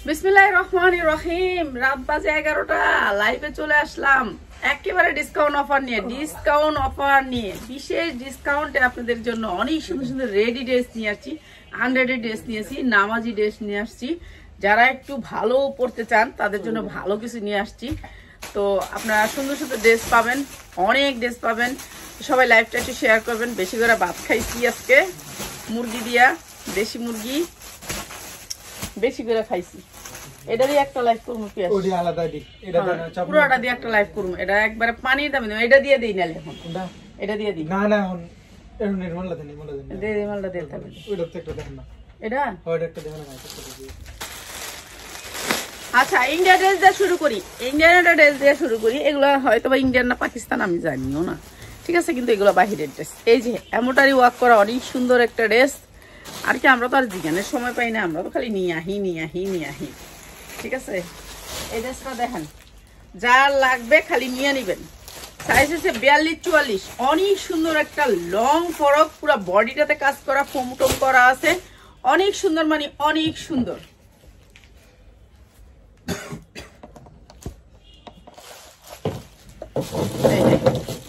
বিসমিল্লাহির রহমানির রহিম। রাত বাজে 11টা, লাইভে চলে আসলাম একেবারে ডিসকাউন্ট অফার নিয়ে বিশেষ ডিসকাউন্টে আপনাদের জন্য অনেক সুন্দর সুন্দর রেডি ড্রেস নিয়ে আসছি। আনরেডি ড্রেস নিয়েছি, নামাজি ড্রেস নিয়ে আসছি। যারা একটু ভালো পড়তে চান তাদের জন্য ভালো কিছু নিয়ে আসছি। তো আপনারা সুন্দর সুন্দর ড্রেস পাবেন, অনেক ড্রেস পাবেন। সবাই লাইভটা একটু শেয়ার করবেন। বেশি করে ভাত খাইছি আজকে, মুরগি দিয়া, দেশি মুরগি বেশি করে খাইছি। এটারই একটা লাইভ করবো, পুরোটা দিয়ে একটা লাইভ করবো। এটা একবারে পানির দামি দাম, এটা দিয়ে দিই নালে এখন এটা দিয়ে দিই। না না এখন এটা আচ্ছা, ইন্ডিয়ান ড্রেস দিয়ে শুরু করি। ইন্ডিয়ান একটা ড্রেস দিয়ে শুরু করি। এগুলো হয়তো বা ইন্ডিয়ান না পাকিস্তান, আমি জানিও না, ঠিক আছে, কিন্তু এগুলো বাহিরের ড্রেস। এই যে এমনটারই ওয়ার্ক করা অনেক সুন্দর একটা ড্রেস। আর কি আমরা তো আর জিজ্ঞানের সময় পাই না, আমরা তো খালি নিয়ে আহি, ঠিক আছে। এই ড্রেসটা দেখেন, যার লাগবে খালি নিয়ে নিবেন। সাইজ হচ্ছে 42-44, অনেক সুন্দর একটা লং ফরক, পুরো বডিটাতে কাজ করা, ফোমটোম করা আছে, অনেক সুন্দর, মানে অনেক সুন্দর।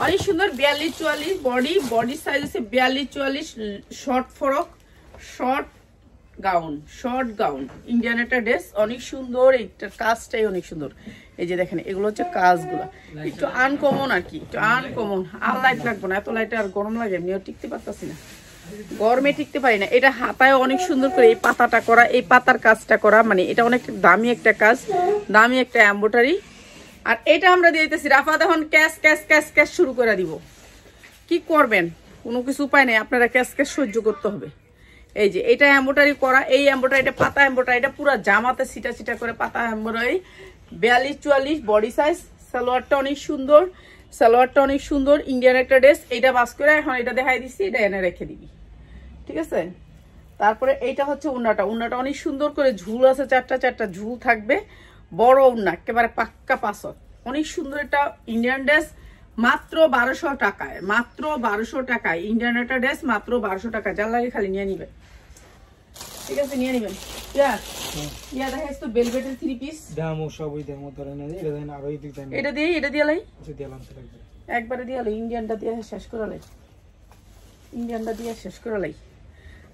অনেক সুন্দর 42-44 বডি সাইজ হচ্ছে 42-44, শর্ট ফরক, শর্ট গাউন, ইন্ডিয়ান একটা ড্রেস, অনেক সুন্দর। এইটার কাজটাই অনেক সুন্দর। এই যে দেখেন, এগুলো হচ্ছে কাজগুলো একটু আনকমন, আর কি একটু আনকমন। আর লাইট লাগবে না, এত লাইটে আর গরম লাগে, এমনিও টিকতে পারতাছি না, গরমে টিকতে পারি না। এটা হাতায় অনেক সুন্দর করে এই পাতাটা করা, এই পাতার কাজটা করা, মানে এটা অনেক দামি একটা কাজ, দামি একটা এমব্রয়ডারি। আর এটা আমরা দিয়ে দিতেছি রাফাত, এখন ক্যাশ শুরু করে দিব। কি করবেন, কোনো কিছু উপায় নেই, আপনারা ক্যাশ সহ্য করতে হবে। এই যে এটা এমব্রয়ডারি করা, এই এমব্রয়ডারিটা পাতা এমব্রয়ডারিটা পুরো জামাতে সিটা করে পাতা এমব্রয়ডারি। 42-44 body size. সালোয়ারটা অনেক সুন্দর, ইন্ডিয়ান একটা ড্রেস। এইটা বাস করে এখন এটা দেখাই দিচ্ছি, এটা এনে রেখে দিবি, ঠিক আছে। তারপরে এইটা হচ্ছে উন্নাটা অনেক সুন্দর করে ঝুল আছে, চারটা ঝুল থাকবে, বড় উন্না, একেবারে পাক্কা পাসত, অনেক সুন্দর একটা ইন্ডিয়ান ড্রেস। মাত্র 1200 টাকায় ইন্ডিয়ান একটা ড্রেস, মাত্র 1200 টাকা। যার লাগে খালি নিয়ে নিবেন, ঠিক আছে, নিয়ে নিবেন। দেখাইছ তো বেলভেটের 3 পিস, এটা দিয়ে লাই, একবারে দিয়ে লাই, ইন্ডিয়ানটা দিয়ে শেষ করে লাই।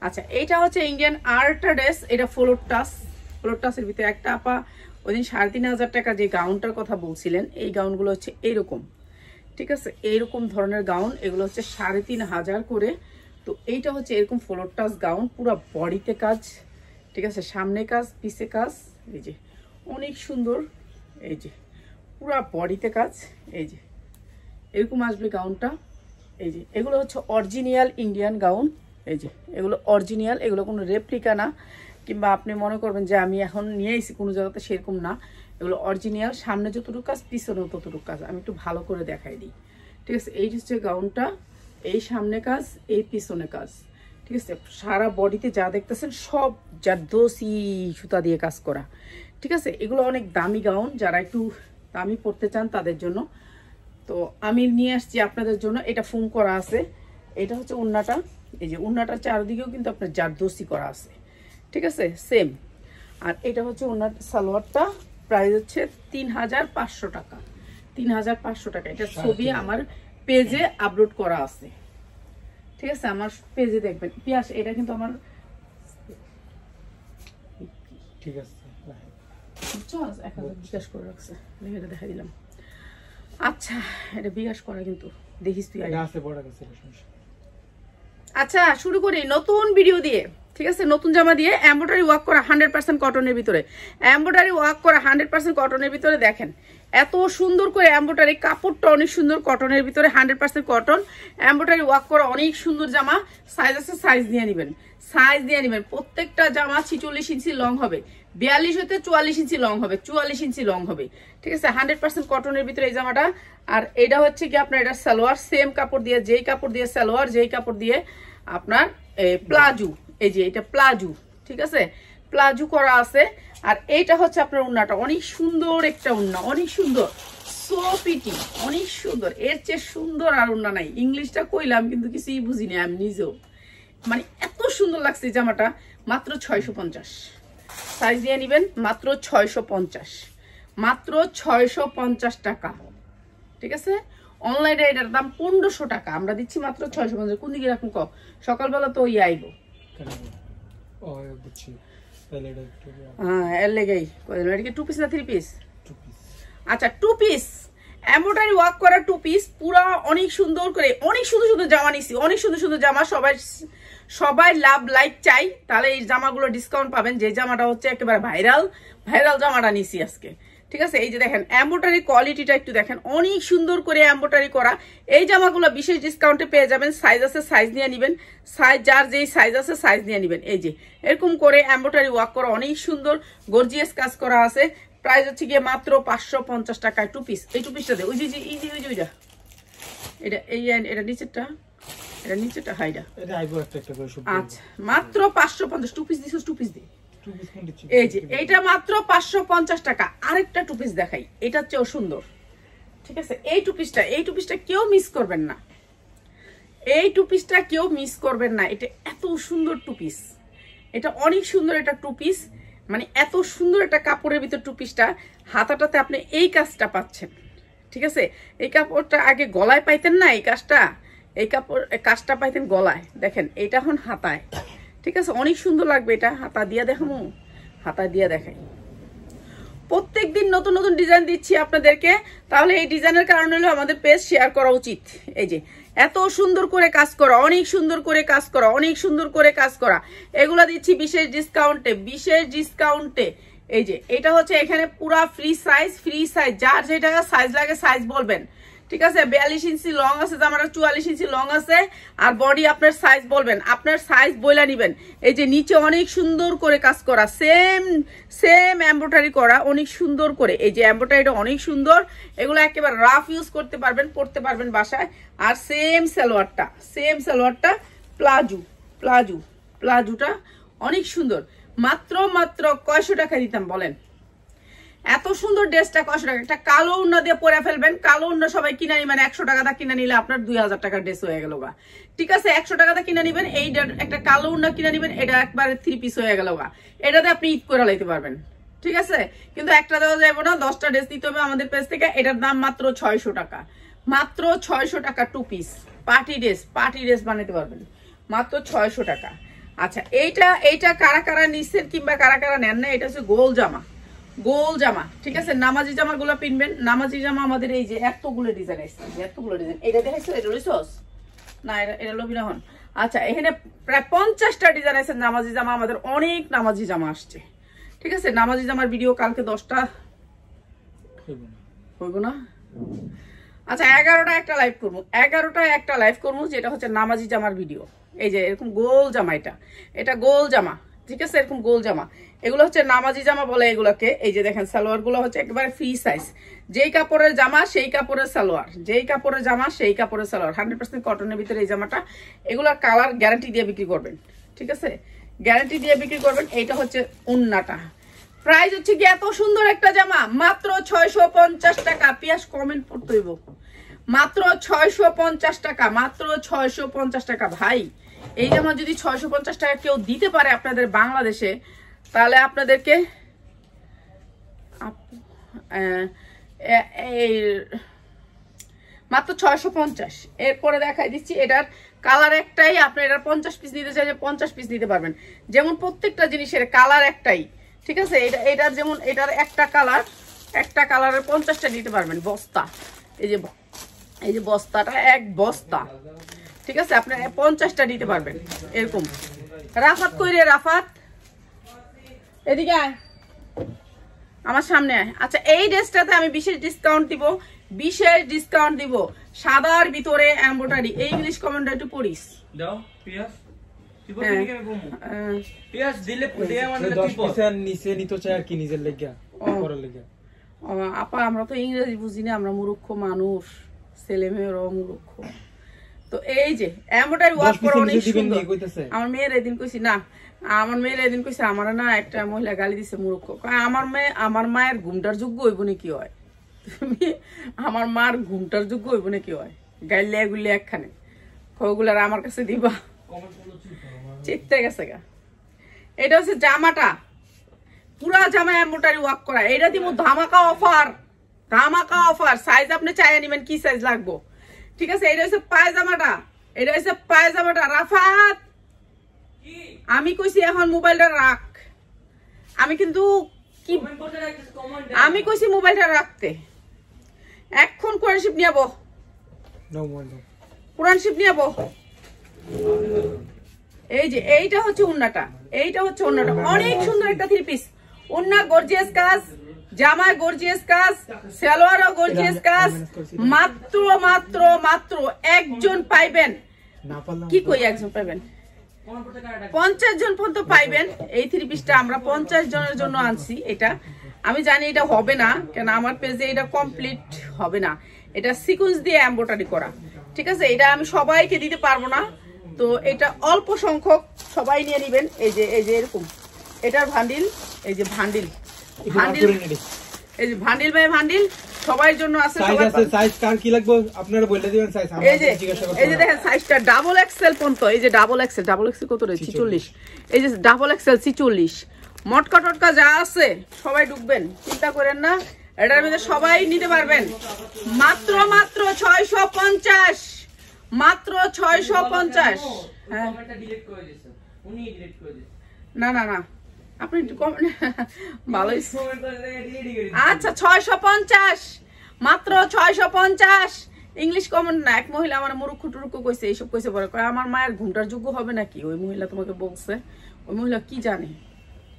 আচ্ছা, এইটা হচ্ছে ইন্ডিয়ান আরেকটা ড্রেস। এটা ফ্লোর টাসের ভিতরে একটা আপা ওইদিন 3500 টাকা যে গাউনটার কথা বলছিলেন, এই গাউনগুলো হচ্ছে এইরকম, ঠিক আছে, এইরকম ধরনের গাউন। এগুলো হচ্ছে 3500 করে। তো এইটা হচ্ছে এরকম ফ্লোর টাস গাউন, পুরো বডিতে কাজ, ঠিক আছে, সামনে কাজ, পিছে কাজ। এই যে অনেক সুন্দর, এই যে পুরো বডিতে কাজ, এই যে এরকম আসবে গাউনটা। এই যে এগুলো হচ্ছে অরিজিনাল ইন্ডিয়ান গাউন। এই যে এগুলো অরিজিনাল, এগুলো কোনো রেপ্লিকা না, কিংবা আপনি মনে করবেন যে আমি এখন নিয়ে এসেছি কোনো জায়গাতে, সেরকম না। এগুলো অরিজিনাল, সামনে যতটুকু কাজ, পিছনেও ততটুকু কাজ। আমি একটু ভালো করে দেখাই দিই, ঠিক আছে। এই হচ্ছে গাউনটা, এই সামনে কাজ, এই পিছনে কাজ, ঠিক আছে। সারা বডিতে যা দেখতেছেন সব জারদোসি সুতা দিয়ে কাজ করা, ঠিক আছে। এগুলো অনেক দামি গাউন, যারা একটু দামি পড়তে চান তাদের জন্য। তো আমি নিয়ে আসছি আপনাদের জন্য। এটা ফোম করা আছে, এটা হচ্ছে উন্নাটা। এই যে উন্নাটার চারদিকেও কিন্তু আপনার জারদোসি করা আছে, ঠিক আছে, সেম। আর এটা হচ্ছে ওনার সালোয়ারটা, প্রাইস হচ্ছে 3500 টাকা, 3500 টাকা। এটা ছবি আমার পেজে আপলোড করা আছে, ঠিক আছে, আমার পেজে দেখবেন। পিয়াস, এটা কিন্তু আমার, ঠিক আছে, বিকাশ করে রাখছে, এটা দেখা দিলাম। আচ্ছা, এটা বিকাশ করা, কিন্তু দেখিস তুই। আচ্ছা, শুরু করি নতুন ভিডিও দিয়ে, ঠিক আছে, নতুন জামা দিয়ে, এমব্রয়ডারি ওয়ার্ক করা 100% কটনের ভিতরে, এমব্রয়ডারি ওয়ার্ক করা 100% কটনের ভিতরে। দেখেন এত সুন্দর করে এমব্রয়ডারি, কাপড়টা অনেক সুন্দর, কটনের ভিতরে 100% কটন, এমব্রয়ডারি ওয়ার্ক করা অনেক সুন্দর জামা। সাইজ আছে, সাইজ দিয়ে নেবেন। প্রত্যেকটা জামা 46 ইঞ্চি লং হবে, 42 হতে 44 ইঞ্চি লং হবে, 44 ইঞ্চি লং হবে, ঠিক আছে, 100% কটনের ভিতরে এই জামাটা। আর এটা হচ্ছে কি আপনার, এটা সালোয়ার, সেম কাপড় দিয়ে, যেই কাপড় দিয়ে সালোয়ার, যেই কাপড় দিয়ে আপনার প্লাজো। এই যে এটা প্লাজো, ঠিক আছে, প্লাজো করা আছে। আর এইটা হচ্ছে আপনার উন্নাটা, অনেক সুন্দর একটা উন্না, অনেক সুন্দর, সো পিটি, অনেক সুন্দর। এর চেয়ে সুন্দর আর উন্না নাই। ইংলিশটা কইলাম কিন্তু কিছুই বুঝিনি আমি নিজেও, মানে এত সুন্দর লাগছে জামাটা। মাত্র 650, সাইজ নিয়ে নেবেন মাত্র 650, মাত্র 650 টাকা। ঠিক আছে, অনলাইনে এটার দাম 1500 টাকা, আমরা দিচ্ছি মাত্র 650। কোন দিকে রাখুন সকালবেলা তো ইয়ে আইব। হ্যাঁ, এর লেগেই এটা 2 পিস না 3 পিস? আচ্ছা, 2 পিস এমব্রয়ডারি ওয়ার্ক করা 2 পিস, পুরা অনেক সুন্দর করে, অনেক সুন্দর সুন্দর জামা নিছি, অনেক সুন্দর সুন্দর জামা। সবাই লাভ লাইক চাই, তাহলে এই জামাগুলো ডিসকাউন্ট পাবেন। যে জামাটা হচ্ছে একেবারে ভাইরাল জামাটা নিছি আজকে। ঠিক আছে, এই যে দেখেন এমব্রয়ডারি কোয়ালিটিটা একটু দেখেন, অনেক সুন্দর করে এমব্রয়ডারি করা। এই জামাগুলো বিশেষ ডিসকাউন্টে পেয়ে যাবেন। সাইজ আছে, সাইজ নিয়ে নেবেন, সাইজ যার যেই সাইজ আছে সাইজ নিয়ে নেবেন। এই যে এরকম করে এমব্রয়ডারি ওয়ার্ক করা, অনেক সুন্দর গর্জিয়াস কাজ করা আছে। প্রাইস হচ্ছে গিয়ে মাত্র 550 টাকা 2 পিস। এই 2 পিসটা দে, ওই যে ওইটা, এটা নিচেরটা, এটা নিচেরটা হাইডা, আচ্ছা মাত্র 550। 2 পিস দিছিস, 2 পিস দে। এই যে এইটা মাত্র 550 টাকা। আরেকটা 2 পিস দেখাই, এটা চেয়েও সুন্দর। ঠিক আছে, এই 2 পিসটা কেউ মিস করবেন না, এই 2 পিসটা কেউ মিস করবেন না। এটা এত সুন্দর 2 পিস, এটা অনেক সুন্দর। এটা 2 পিস মানে এত সুন্দর একটা কাপড়ের ভিতর 2 পিসটা, হাতাটাতে আপনি এই কাজটা পাচ্ছেন। ঠিক আছে, এই কাপড়টা আগে গলায় পাইতেন না, এই কাজটা, এই কাজটা পাইতেন গলায়। দেখেন এটা এখন হাতায়। ঠিক আছে, অনেক সুন্দর লাগবে এটা। হাতা দিয়ে দেখাবো, হাতা দিয়ে দেখাই। প্রত্যেকদিন নতুন নতুন ডিজাইন দিচ্ছি আপনাদেরকে, তাহলে এই ডিজাইনের কারণে হলো আমাদের পেজ শেয়ার করা উচিত। এই যে এত সুন্দর করে কাজ করা, অনেক সুন্দর করে কাজ করা, অনেক সুন্দর করে কাজ করা, এগুলা দিচ্ছি বিশেষ ডিসকাউন্টে, বিশেষ ডিসকাউন্টে। এই যে এটা হচ্ছে এখানে পুরা ফ্রি সাইজ, যার যেটা সাইজ লাগে সাইজ বলবেন। ঠিক আছে, 42 ইঞ্চি লং আছে, জামাটা 44 ইঞ্চি লং আছে, আর বডি আপনার সাইজ বলবেন, আপনার সাইজ বইলা নিবেন। এই যে নিচে অনেক সুন্দর করে কাজ করা, সেম এমব্রয়ডারি করা, অনেক সুন্দর করে। এই যে এমব্রয়ডারিটা অনেক সুন্দর, এগুলো একেবারে রাফ ইউজ করতে পারবেন, পড়তে পারবেন বাসায়। আর সেম সালোয়ারটা প্লাজুটা অনেক সুন্দর। মাত্র কয়শো টাকা দিতাম বলেন? এত সুন্দর ড্রেসটা 100 টাকা। একটা কালো উন্না দিয়ে পরে ফেলবেন, কালো উন্না সবাই কিনে নিবেন। 100 টাকা কিনে নিলে আপনার 2000 টাকার ড্রেস হয়ে গেল গা। ঠিক আছে, 100 টাকা কিনে নিবেন, এই একটা কালো উন্না কিনে নিবেন, এটা একবারে 3 পিস হয়ে গেল গা। এটাতে আপনি ঈদ করে লাইতে পারবেন। ঠিক আছে, কিন্তু একটা দেওয়া যাবে না, 10টা ড্রেস দিতে হবে আমাদের পেজ থেকে। এটার দাম মাত্র 600 টাকা, মাত্র 600 টাকা 2 পিস। পার্টি ড্রেস বানাতে পারবেন মাত্র 600 টাকা। আচ্ছা, এইটা কারা নিচ্ছেন কিংবা কারা নেন না, এটা হচ্ছে গোল জামা। ঠিক আছে, নামাজি জামা গুলো পিনবেন। নামাজি জামা আমাদের এই যে এতগুলো ডিজাইন আসছে, এতগুলো ডিজাইন। এটা দেখাইছো, এটা লইছস না, এটা লবি না হন। আচ্ছা, এখানে প্রায় 50টা ডিজাইন আছে নামাজি জামা, আমাদের অনেক নামাজি জামা আসছে। ঠিক আছে, নামাজি জামার ভিডিও কালকে 10টা হইব না। আচ্ছা, 11টা একটা লাইভ করবো, যেটা হচ্ছে নামাজি জামার ভিডিও। এই যে এরকম গোল জামা, এটা গোল জামা। ঠিক আছে, এরকম গোল জামা, এগুলো হচ্ছে নামাজি জামা বলে এগুলোকে। এই যে দেখেন সালোয়ার গুলো হচ্ছে একেবারে ফ্রি সাইজ, যেই কাপড়ের জামা সেই কাপড়ের সালোয়ার, 100% কটনের ভিতরে এই জামাটা। এগুলোর কালার গ্যারান্টি দিয়ে বিক্রি করবেন। ঠিক আছে, গ্যারান্টি দিয়ে বিক্রি করবেন। এইটা হচ্ছে উন্নাটা। প্রাইস হচ্ছে কি এত সুন্দর একটা জামা মাত্র 650 টাকা। পিয়াস কমেন্ট পড়তে হইব, মাত্র 650 টাকা, মাত্র 650 টাকা। ভাই, এই জামা যদি 650 টাকা কেউ দিতে পারে আপনাদের বাংলাদেশে, তাহলে আপনাদেরকে মাত্র 650। এরপরে দেখাই দিচ্ছি, এটার কালার একটাই, আপনি এটার 50 পিস নিতে চাইলে 50 পিস নিতে পারবেন। যেমন প্রত্যেকটা জিনিসের কালার একটাই। ঠিক আছে, এটার যেমন এটার একটা কালারের 50টা নিতে পারবেন। বস্তা, এই যে বস্তাটা, এক বস্তা। ঠিক আছে, আপনি 50টা নিতে পারবেন এরকম। রাফাত কইরে, রাফাত এদিকে আয়, আমার সামনে আয়। আচ্ছা, এই ড্রেসটাতে আমি বিশেষ ডিসকাউন্ট দিব, সাদার ভিতরে এমব্রয়ডারি। এই ইংলিশ কমেন্টটা একটু পড়িস দাও পিয়াস। আপা, আমরা তো ইংরেজি বুঝি না, আমরা মূর্খ মানুষ, ছেলে মেয়েরাও মূর্খ। তো এই যে এমব্রয়ডারি ওয়ার্ক করা অনেক সুন্দর। আমার মেয়ের এদিন কইছে, আমার না একটা মহিলা গালি দিছে মূর্খ। আমার মায়ের ঘুমটার যোগ্য হইব নাকি হয়? তুমি আমার মার ঘুমটার যোগ্য হইব নাকি হয়? গাইলে এগুলি একখানে ওগুলার আমার কাছে দিবা, চিত্তে গেছে গা। এটা হচ্ছে জামাটা, পুরা জামা এমব্রয়ডারি ওয়ার্ক করা। এটা দিব ধামাকা অফার, ধামাকা অফার। সাইজ আপনি চাইয়া নেবেন কি সাইজ লাগবো, ঠিক আছে। এটা হচ্ছে পায়জামাটা, এটা হচ্ছে পায়জামাটা। রাফাত আমি কইছি এখন মোবাইলটা রাখ, আমি কিন্তু কি আমি কইছি মোবাইলটা রাখতে। এখন কোরআন শিপ নিয়ে যাবো, কোরআন শিপ নিয়ে যাবো। এই যে এইটা হচ্ছে ওন্নাটা, এইটা হচ্ছে ওন্নাটা, অনেক সুন্দর একটা 3 পিস। ওন্না গর্জিয়াস কাজ, জামায় গর্জিয়াস কাজ, সালোয়ারও গর্জিয়াস কাজ। মাত্র মাত্র মাত্র একজন পাইবেন, কি কই একজন পাইবেন, 50 জন পর্যন্ত পাইবেন। এই 3 পিসটা আমরা 50 জনের জন্য আনছি। এটা আমি জানি এটা হবে না, কেন আমার পেজে এটা কমপ্লিট হবে না। এটা সিকোয়েন্স দিয়ে এমব্রয়ডারি করা, ঠিক আছে। এটা আমি সবাইকে দিতে পারবো না, তো এটা অল্প সংখ্যক সবাই নিয়ে নেবেন। এই যে এরকম এটার ভান্ডিল, এই যে ভান্ডিল ভান্ডিল, এই যে ভান্ডিল বাই ভান্ডিল সবার জন্য আছে। সাইজ কার কি লাগবে আপনারা বলে দিবেন সাইজ। এই যে দেখেন সাইজটা ডাবল এক্সেল পর্যন্ত। এই যে ডাবল এক্সেল কত রে 46। এই যে ডাবল এক্সেল 46। মটকা টটকা যা আছে সবাই ঢুকবেন, চিন্তা করেন না। এটার মধ্যে সবাই নিতে পারবেন। মাত্র মাত্র 650, মাত্র 650। হ্যাঁ না না না আপনি ভালোই। আচ্ছা 650, মাত্র 650। ইংলিশ কমেন্ট না। এক মহিলা আমার মুরুক্কু টুরুক্কু কইছে, এইসব কইছে পরে কয় আমার মায়ের ঘুমটার যোগ্য হবে নাকি। ওই মহিলা তোমাকে বলছে, ওই মহিলা কি জানে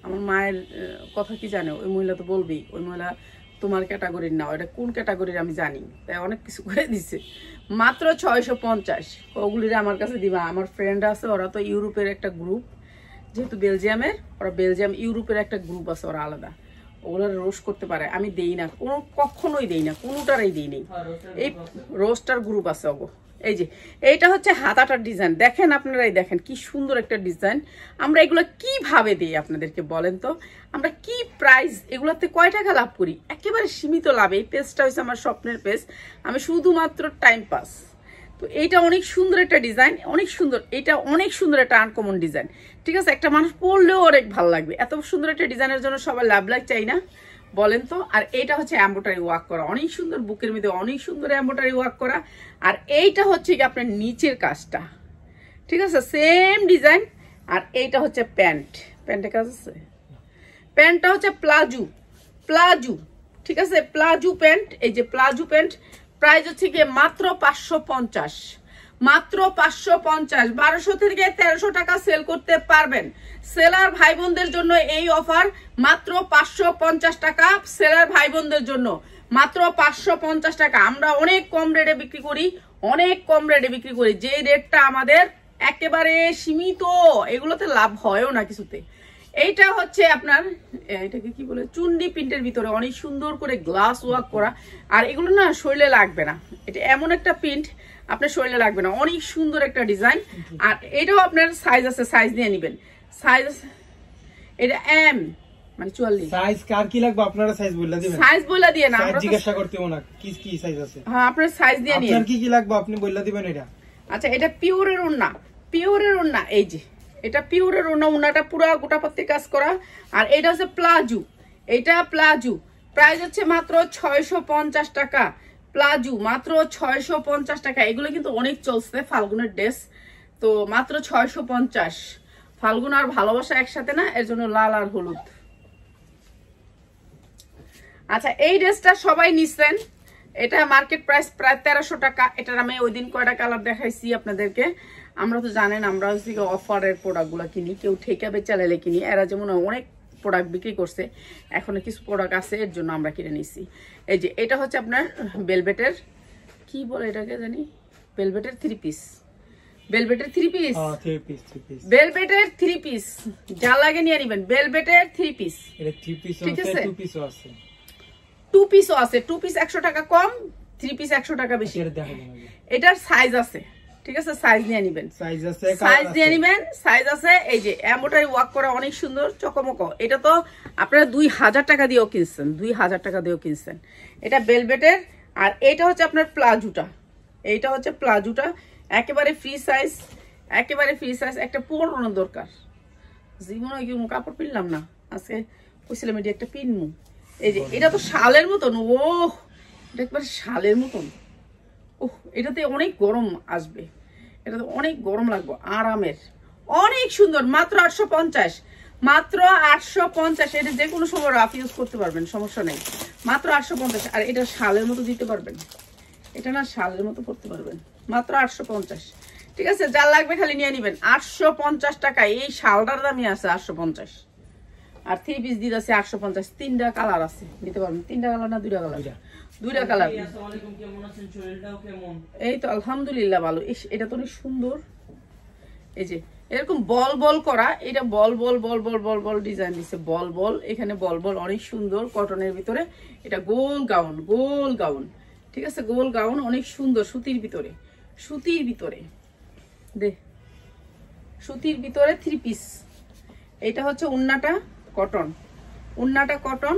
আমার মায়ের কথা, কি জানে ওই মহিলা তো বলবেই। ওই মহিলা তোমার ক্যাটাগরির না, এটা কোন ক্যাটাগরির আমি জানি, তাই অনেক কিছু করে দিছে। মাত্র 650। ওগুলির আমার কাছে দিবা। আমার ফ্রেন্ড আছে, ওরা তো ইউরোপের একটা গ্রুপ, যেহেতু বেলজিয়ামের, ওরা বেলজিয়াম ইউরোপের একটা গ্রুপ আছে, ওরা আলাদা, ওগুলো রোস্ট করতে পারে। আমি দেই না, কোনো কখনোই দেই না, কোনোটারই দেই নেই। এই রোস্টার গ্রুপ আছে ওগো। এই যে এইটা হচ্ছে হাতাটার ডিজাইন, দেখেন আপনারাই দেখেন কি সুন্দর একটা ডিজাইন। আমরা এগুলো কিভাবে দিই আপনাদেরকে বলেন তো, আমরা কি প্রাইস এগুলোতে কয় টাকা লাভ করি? একেবারে সীমিত লাভ। এই পেজটা হচ্ছে আমার স্বপ্নের পেজ, আমি শুধুমাত্র টাইম পাস। তো এইটা অনেক সুন্দর একটা ডিজাইন, অনেক সুন্দর। এটা অনেক সুন্দর একটা আনকমন ডিজাইন, ঠিক আছে। একটা মানুষ পরলেও অনেক ভালো লাগবে। এত সুন্দর একটা ডিজাইনের জন্য সবাই লাভ চাই না বলেন তো। আর এইটা হচ্ছে এমব্রয়ডারি ওয়ার্ক করা, অনেক সুন্দর, বুকের মধ্যে অনেক সুন্দর এমব্রয়ডারি ওয়ার্ক করা। আর এইটা হচ্ছে কি আপনার নিচের কাজটা, ঠিক আছে, সেম ডিজাইন। আর এইটা হচ্ছে প্যান্ট, প্যান্টের কাজ আছে। প্যান্টটা হচ্ছে প্লাজো, প্লাজো, ঠিক আছে, প্লাজো প্যান্ট। এই যে প্লাজো প্যান্ট, প্রাইস হচ্ছে গিয়ে মাত্র 550, মাত্র 550। 1200 থেকে 1300 টাকা সেল করতে পারবেন। সেলার ভাই বোনদের জন্য এই অফার, মাত্র 550 টাকা। সেলার ভাই বোনদের জন্য মাত্র 550 টাকা। আমরা অনেক কম রেটে বিক্রি করি, অনেক কম রেটে বিক্রি করি, যে রেটটা আমাদের একেবারে সীমিত, এগুলোতে লাভ হয়ও না কিছুতে। এইটা হচ্ছে আপনার, এটাকে কি বলে, চুন্ডি প্রিন্টের ভিতরে অনেক সুন্দর করে গ্লাস ওয়ার্ক করা। আর এগুলো না শরীরে লাগবে না, এটা এমন একটা প্রিন্ট আপনার শরীরে লাগবে না, অনেক সুন্দর একটা ডিজাইন। আর এটাও আপনার সাইজ আছে, সাইজ নিয়ে নেবেন। সাইজ এটা এম মানে 44। সাইজ কার কি লাগবে আপনারা সাইজ বলে দিবেন, সাইজ বলে দিয়ে না, আমরা জিজ্ঞাসা করতে হবে না কি কি সাইজ আছে। হ্যাঁ আপনার সাইজ দিয়ে নিন, আপনার কি কি লাগবে আপনি বলে দিবেন। এটা আচ্ছা, এটা পিওরের ওন্না, পিওরের ওন্না। এই যে এটা পিওরের ওন্না, ওন্নাটা পুরো গোটাপত্তি কাজ করা। আর এটা হচ্ছে প্লাজো, এটা প্লাজো, প্রাইস হচ্ছে মাত্র 650 টাকা। প্লাজো মাত্র 650 টাকা। এগুলো কিন্তু অনেক চলছে ফাল্গুনের ড্রেস, তো মাত্র 650। ফাল্গুন আর ভালোবাসা একসাথে না, এর জন্য লাল আর হলুদ। আচ্ছা এই ড্রেসটা সবাই নিচ্ছেন, এটা মার্কেট প্রাইস প্রায় 1300 টাকা। এটার আমি ওই দিন কয়টা কালার দেখাইছি আপনাদেরকে। আমরা তো জানেন আমরা হচ্ছে অফারের প্রোডাক্টগুলো কিনি, কেউ ঠেকা বেচালেলে কিনি। এরা যেমন অনেক প্রোডাক্ট বিক্রি করছে, এখনো কিছু প্রোডাক্ট আছে, এর জন্য আমরা কিনে নিছি। এই যে এটা হচ্ছে আপনার বেলভেটের, কি বলে এটাকে জানি, বেলভেটের 3 পিস, বেলভেটের 3 পিস, বেলভেটের 3 পিস, যা লাগে নিয়ে নেবেন। বেলভেটের 3 পিস, এটা 3 পিস আছে, 2 পিসও আছে, 2 পিসও আছে। 2 পিস 100 টাকা কম, 3 পিস 100 টাকা বেশি। এটার সাইজ আছে, ঠিক আছে, সাইজ নিয়ে নেবেন, সাইজ আছে, সাইজ নিয়ে নেবেন, সাইজ আছে। এই যে এমব্রয়ডারি ওয়ার্ক করা অনেক সুন্দর চকমক। এটা তো আপনারা 2000 টাকা দিয়েও কিনছেন, 2000 টাকা দিয়েও কিনছেন। এটা বেলভেটের। আর এটা হচ্ছে আপনার প্লাজোটা, এইটা হচ্ছে প্লাজোটা, একেবারে ফ্রি সাইজ, একেবারে ফ্রি সাইজ। একটা পুরনো দরকার, জীবনে কাপড় পিনলাম না আজকে, কইছিলাম এটি একটা পিনমু। এই যে এটা তো শালের মতন, ও এটা একবারে শালের মতন। ওহ, এটাতে অনেক গরম আসবে, এটাতে অনেক গরম লাগবে, আরামের, অনেক সুন্দর। মাত্র 850, মাত্র 850। এটা যে কোনো সময় রাফ ইউজ করতে পারবেন, সমস্যা নেই। মাত্র 850। আর এটা শালের মতো দিতে পারবেন, এটা না শালের মতো করতে পারবেন। মাত্র 850, ঠিক আছে? যা লাগবে খালি নিয়ে নিবেন। 850 টাকায় এই শালটার দামই আছে 850। আর 3 পিস দিতে আছে 850। 3টা কালার আছে, নিতে পারবেন। 3টা কালার না 2টা কালার? 2টা কালার। এই তো আলহামদুলিল্লাহ ভালো। এটা তো অনেক সুন্দর। এই যে এরকম বল বল করা, এটা বল বল বল বল বল বল ডিজাইন দিছে, বল বল, এখানে বল বল, অনেক সুন্দর কটনের ভিতরে। এটা গোল গাউন, গোল গাউন, ঠিক আছে? গোল গাউন, অনেক সুন্দর, সুতির ভিতরে, সুতির ভিতরে দে, সুতির ভিতরে 3 পিস। এটা হচ্ছে উন্নাটা কটন, উন্নাটা কটন।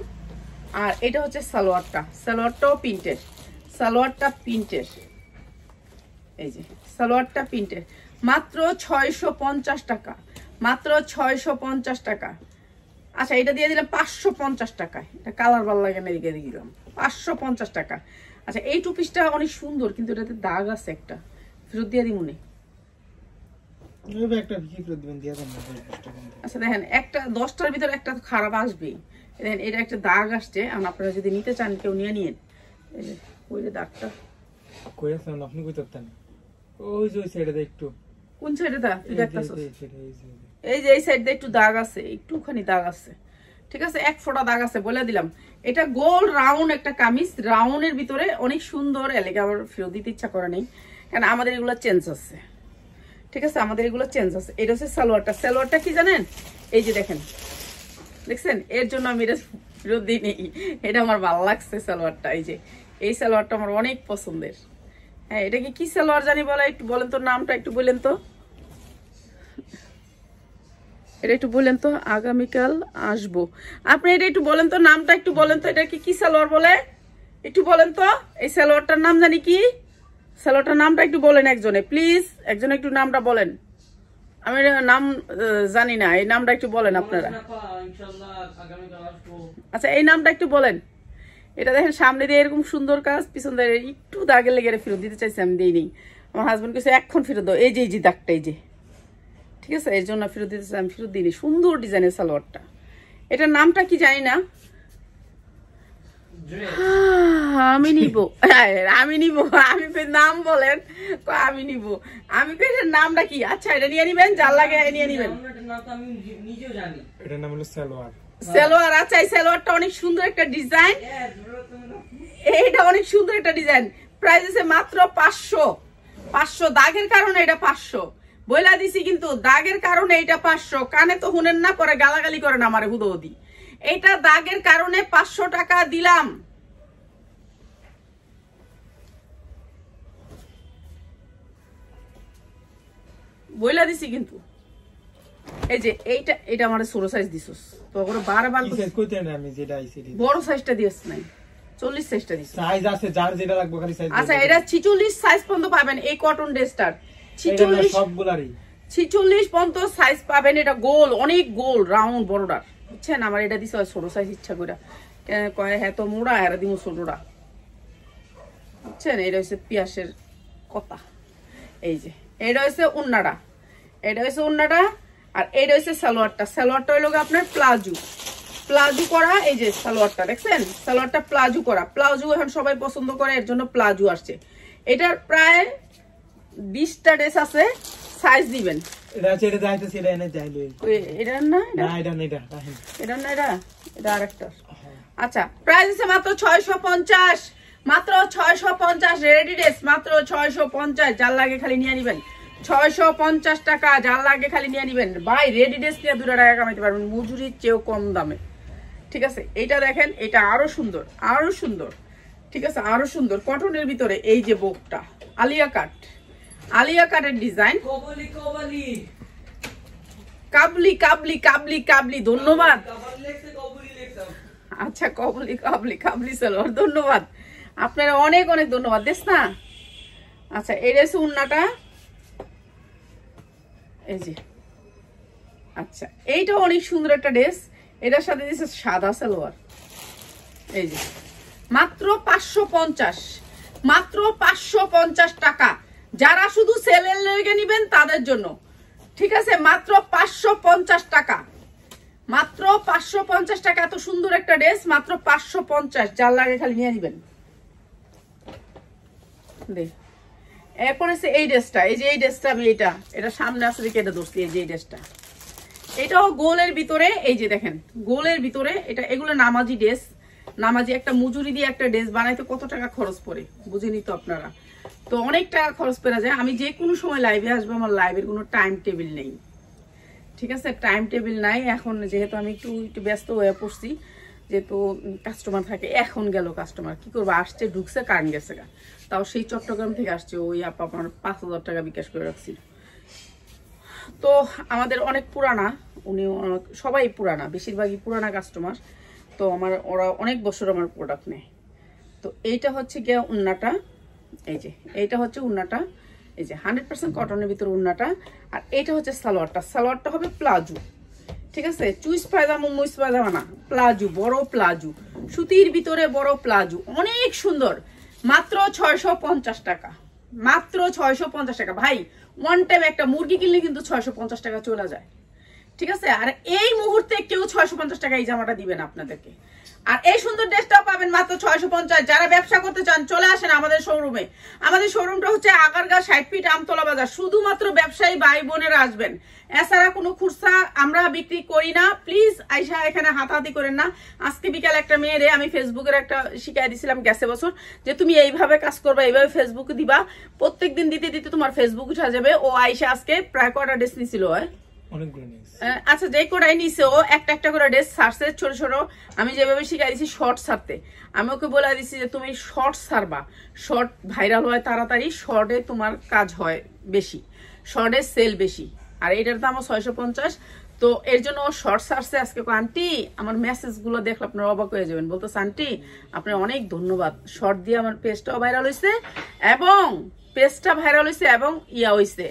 আর এটা হচ্ছে সালোয়ারটা, সালোয়ারটাও প্রিন্টের, সালোয়ারটা প্রিন্টের। এই যে সালোয়ারটা প্রিন্টের, মাত্র 650 টাকা, মাত্র 650 টাকা। আচ্ছা এটা দিয়ে দিলাম 550 টাকায়। এটা কালার ভালো লাগে না, এদিকে দিয়ে দিলাম 550 টাকা। আচ্ছা এই 2 পিসটা অনেক সুন্দর, কিন্তু এটাতে দাগ আছে, একটা ফেরত দিয়ে দিই মনে। আচ্ছা দেখেন, একটা 10টার ভিতরে একটা খারাপ আসবেই। দেখেন এটা একটা দাগ আসছে, আপনারা যদি নিতে চান কেউ নিয়ে নিন। ওই যে দাগটা কই আছে আপনি কই করতেন? ওই যে ওই সাইডে একটু। কোন সাইডে দা তুই দেখতাছস? এই যে এই সাইডে একটু দাগ আছে, একটুখানি দাগ আছে, ঠিক আছে? 1 ফোঁটা দাগ আছে, বলে দিলাম। এটা গোল রাউন্ড একটা কামিজ, রাউন্ডের ভিতরে অনেক সুন্দর। এলাকা আবার ফেরত দিতে ইচ্ছা করে নেই, কারণ আমাদের এগুলো চেঞ্জ আছে, ঠিক আছে? আমাদের এগুলো চেঞ্জ আছে। এটা হচ্ছে সালোয়ারটা, সালোয়ারটা কি জানেন? এই যে দেখেন, দেখছেন? এর জন্য আমি এটা ফেরত দিই নেই, এটা আমার ভালো লাগছে সালোয়ারটা। এই যে এই সালোয়ারটা আমার অনেক পছন্দের। হ্যাঁ, এটা কি সালোয়ার জানি বলে, একটু বলেন তো নামটা, একটু বলেন তো, এটা একটু বলেন তো। আগামীকাল আসবো, আপনি এটা একটু বলেন তো, নামটা একটু বলেন তো, এটা কি সালোয়ার বলে, একটু বলেন তো। এই সালোয়ারটার নাম জানি কি, সালোয়ারটার নামটা একটু বলেন একজনে, প্লিজ একজনে একটু নামটা বলেন। আমি নাম জানি না, এই নামটা একটু বলেন আপনারা। আচ্ছা এই নামটা একটু বলেন। এটা দেখেন সামনে দিয়ে এরকম সুন্দর কাজ, পিছন দিয়ে একটু দাগে লেগে ফেরত দিতে চাইছি, আমি দিইনি। আমার হাজবেন্ড কেছে এখন ফেরত দাও, এই যে এই যে দাগটা, এই যে, ঠিক আছে? এর জন্য ফেরত দিতে চাই, আমি ফেরত দিইনি। সুন্দর ডিজাইনের সালোয়ারটা, এটার নামটা কি জানি না, আমি নিব, আমি নিব, আমি নাম বলেন, আমি নিব, আমি এটার নামটা কি? আচ্ছা এটা নিয়ে নিবেন, যার লাগে নিয়ে নিবেন। এটার নাম হলো সালোয়ার, সালোয়ার। আচ্ছা এই সালোয়ারটা অনেক সুন্দর একটা ডিজাইন, এইটা অনেক সুন্দর একটা ডিজাইন। প্রাইস আছে মাত্র 500, 500। দাগের কারণে এটা 500 বইলা দিছি, কিন্তু দাগের কারণে এটা 500। কানে তো শুনেন না, পরে গালাগালি করেন আমারে হুদৌদি। এটা দাগের কারণে 500 টাকা দিলাম। বইলা দিছি কিন্তু। এই যে এইটা, এটা আমার ছোট সাইজ দিছস, তো ওরে বারবার কি সাইজ কইতে না, আমি যেটা আইছি বড় সাইজটা দিছস নাই, 40 সাইজটা দিছস। সাইজ আছে যার যেটা লাগবে খালি সাইজ। আচ্ছা এটা 46 সাইজ পর্যন্ত পাবেন এই কটন ড্রেসটার, 46 সবগুলারই 46 পর্যন্ত সাইজ পাবেন। এটা গোল, অনেক গোল রাউন্ড বড়টার, বুঝছেন? আমার এটা দিছে ছোট সাইজ ইচ্ছা করে, কয় হ্যাঁ তো মোড়া আর দিমু ছোটটা, বুঝছেন? এটা হচ্ছে পিয়াসের কথা। এই যে এটা হচ্ছে উন্নাটা, এটা হচ্ছে উন্নাটা। আর এইটা হচ্ছে সালোয়ারটা, সালোয়ারটা হইল আপনার প্লাজো, প্লাজো করা। এই যে সালোয়ারটা দেখছেন, সালোয়ারটা প্লাজো করা, প্লাজো এখন সবাই পছন্দ করে, এর জন্য প্লাজো আসছে। এটার প্রায় 20টা ড্রেস আছে, সাইজ দিবেন। এটা আছে, এটা যাইতেছে, এটা এনে যাইলো। এটা না, না এটা না, এটা না, এটা আরেকটা। আচ্ছা প্রাইস আছে মাত্র 650, মাত্র 650 রেডি ড্রেস, মাত্র 650। যার লাগে খালি নিয়ে নিবেন, 650 টাকা, যার লাগে খালি নিয়ে নিবেন। ভাই রেডি ড্রেস নিয়ে 2 টাকা কামাইতে পারবেন, মজুরির চেয়েও কম দামে, ঠিক আছে? এইটা দেখেন, এটা আরো সুন্দর, আরো সুন্দর, ঠিক আছে? আরো সুন্দর কটনের ভিতরে। এই যে বুকটা আলিয়া কাট, আলিয়া কাটের ডিজাইন, কাবলি কাবলি কাবলি কাবলি, ধন্যবাদ। আচ্ছা কাবলি কাবলি কাবলি সালোয়ার, ধন্যবাদ আপনারা, অনেক অনেক ধন্যবাদ দেশ না। আচ্ছা এই ড্রেস উন্নাটা, এই যে, আচ্ছা এইটা অনেক সুন্দর একটা ড্রেস। এটার সাথে দিচ্ছে সাদা সালোয়ার, এই যে মাত্র 550, মাত্র 550 টাকা। যারা শুধু সেলের লেগে নেবেন তাদের জন্য, ঠিক আছে, মাত্র 550 টাকা, মাত্র 550 টাকা। এত সুন্দর একটা ড্রেস মাত্র 550, যার লাগে খালি নিয়ে নেবেন। এরপরে এই ড্রেসটা, এই যে এই ড্রেসটা আমি এটা সামনে আসলে কেটে ধরছি, এই যে এই ড্রেসটা, এটাও গোলের ভিতরে, এই যে দেখেন গোলের ভিতরে এটা, এগুলো নামাজি ড্রেস, নামাজি একটা মজুরি দিয়ে একটা ড্রেস বানাইতে কত টাকা খরচ পড়ে বুঝেনি তো আপনারা, তো অনেক টাকা খরচ পড়ে যায়। আমি যে কোনো সময় লাইভে আসবো, আমার লাইভের কোনো টাইম টেবিল নেই, ঠিক আছে, টাইম টেবিল নাই। এখন যেহেতু আমি একটু ব্যস্ত হয়ে পড়ছি, যেহেতু কাস্টমার থাকে, এখন গেল কাস্টমার, কি করবো, আসছে ঢুকছে কারেন্ট গেছে গা, তাও সেই চট্টগ্রাম থেকে আসছে, ওই আপা আমার 5000 টাকা বিকাশ করে রাখছিল। তো আমাদের অনেক পুরানা, উনি সবাই পুরানা, বেশিরভাগই পুরানা কাস্টমার, তো ওরা অনেক বছর আমার প্রোডাক্ট নেয়। তো এইটা হচ্ছে গিয়ে উন্নাটা, এই যে এইটা হচ্ছে উন্নাটা, এই যে 100% কটনের ভিতরে উন্নাটা। আর এইটা হচ্ছে সালোয়ারটা, সালোয়ারটা হবে প্লাজো, ঠিক আছে, চুইস পায়জামা মুইস পায়জামা না, প্লাজো, বড় প্লাজো, সুতির ভিতরে বড় প্লাজো, অনেক সুন্দর, মাত্র 650 টাকা, মাত্র 650 টাকা। ভাই ওয়ান টাইম একটা মুরগি কিনলে কিন্তু 650 টাকা চলে যায়, ঠিক আছে। আর এই মুহূর্তে কেউ 650 টাকা এই জামাটা দিবেন আপনাদেরকে, আর এই সুন্দর ড্রেসটাও পাবেন মাত্র 650। যারা ব্যবসা করতে চান চলে আসেন আমাদের শোরুমে। আমাদের শোরুমটা হচ্ছে আগারগাঁ 60 ফিট আমতলা বাজার। শুধুমাত্র ব্যবসায়ী ভাই বোনেরা আসবেন, এছাড়া কোনো খুচরা আমরা বিক্রি করি না। প্লিজ আইসা এখানে হাতাহাতি করেন না। আজকে বিকাল একটা মেয়েরে আমি ফেসবুকের একটা শিখাই দিছিলাম গেছে বছর, যে তুমি এইভাবে কাজ করবা, এইভাবে ফেসবুকে দিবা, প্রত্যেকদিন দিতে দিতে তোমার ফেসবুক উঠা যাবে। ও আইসা আজকে প্রায় কটা ড্রেস নিছিল, আচ্ছা যে কটাই নিছে, ও একটা একটা করে ড্রেস ছাড়ছে ছোট ছোট। আমি যেভাবে শিখাই দিছি শর্ট ছাড়তে, আমি ওকে বলে দিছি যে তুমি শর্ট ছাড়বা, শর্ট ভাইরাল হয় তাড়াতাড়ি, শর্টে তোমার কাজ হয় বেশি, শর্টে সেল বেশি। আর এটার দামও 650, তো এর জন্য ও শর্ট ছাড়ছে আজকে। আন্টি আমার মেসেজ গুলো দেখলে আপনারা অবাক হয়ে যাবেন, বলতেছে আন্টি আপনার অনেক ধন্যবাদ, শর্ট দিয়ে আমার পেজটাও ভাইরাল হয়েছে, এবং পেজটা ভাইরাল হয়েছে, এবং ইয়া হয়েছে,